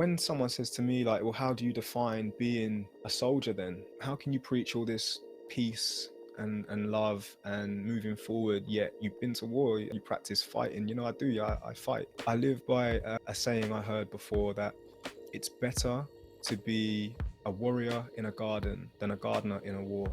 When someone says to me like, well, how do you define being a soldier then? How can you preach all this peace and love and moving forward, yet you've been to war, you practice fighting? You know, I do, yeah, I fight. I live by a saying I heard before, that it's better to be a warrior in a garden than a gardener in a war.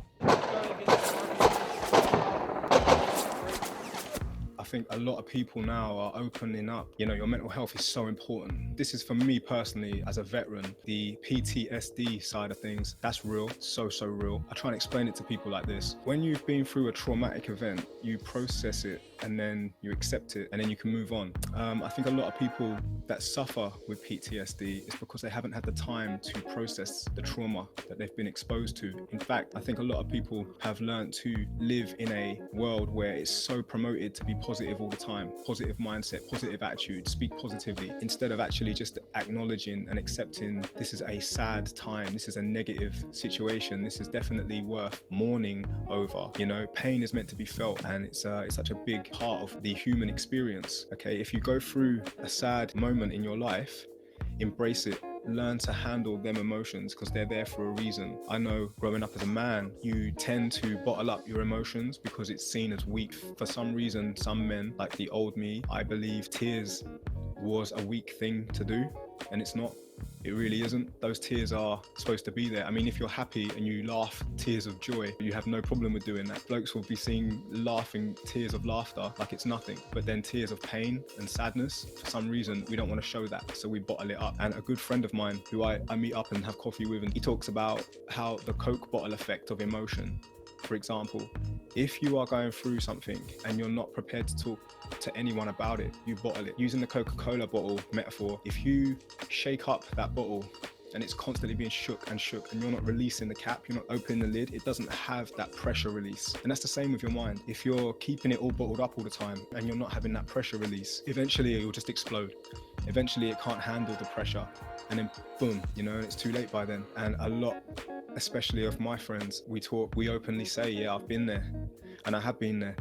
I think a lot of people now are opening up. You know, your mental health is so important. This is for me personally, as a veteran, the PTSD side of things, that's real, so real. I try and explain it to people like this. When you've been through a traumatic event, you process it and then you accept it and then you can move on. I think a lot of people that suffer with PTSD is because they haven't had the time to process the trauma that they've been exposed to. In fact, I think a lot of people have learned to live in a world where it's so promoted to be positive all the time, positive mindset, positive attitude, speak positively, instead of actually just acknowledging and accepting this is a sad time, this is a negative situation, this is definitely worth mourning over. You know, pain is meant to be felt, and it's such a big part of the human experience. Okay, if you go through a sad moment in your life, embrace it. Learn to handle them emotions, because they're there for a reason. I know growing up as a man, you tend to bottle up your emotions because it's seen as weak. For some reason, some men, like the old me, I believe tears was a weak thing to do, and it's not. It really isn't. Those tears are supposed to be there. I mean, if you're happy and you laugh tears of joy, you have no problem with doing that. Blokes will be seen laughing tears of laughter like it's nothing, but then tears of pain and sadness, for some reason, we don't want to show that, so we bottle it up. And a good friend of mine who I meet up and have coffee with, and he talks about how the Coke bottle effect of emotion. For example, if you are going through something and you're not prepared to talk to anyone about it, you bottle it. Using the Coca-Cola bottle metaphor, if you shake up that bottle and it's constantly being shook and you're not releasing the cap, you're not opening the lid, it doesn't have that pressure release. And that's the same with your mind. If you're keeping it all bottled up all the time and you're not having that pressure release, eventually it will just explode. Eventually it can't handle the pressure, and then boom, you know, it's too late by then. And a lot, especially of my friends, we openly say, yeah, I've been there and I have been there.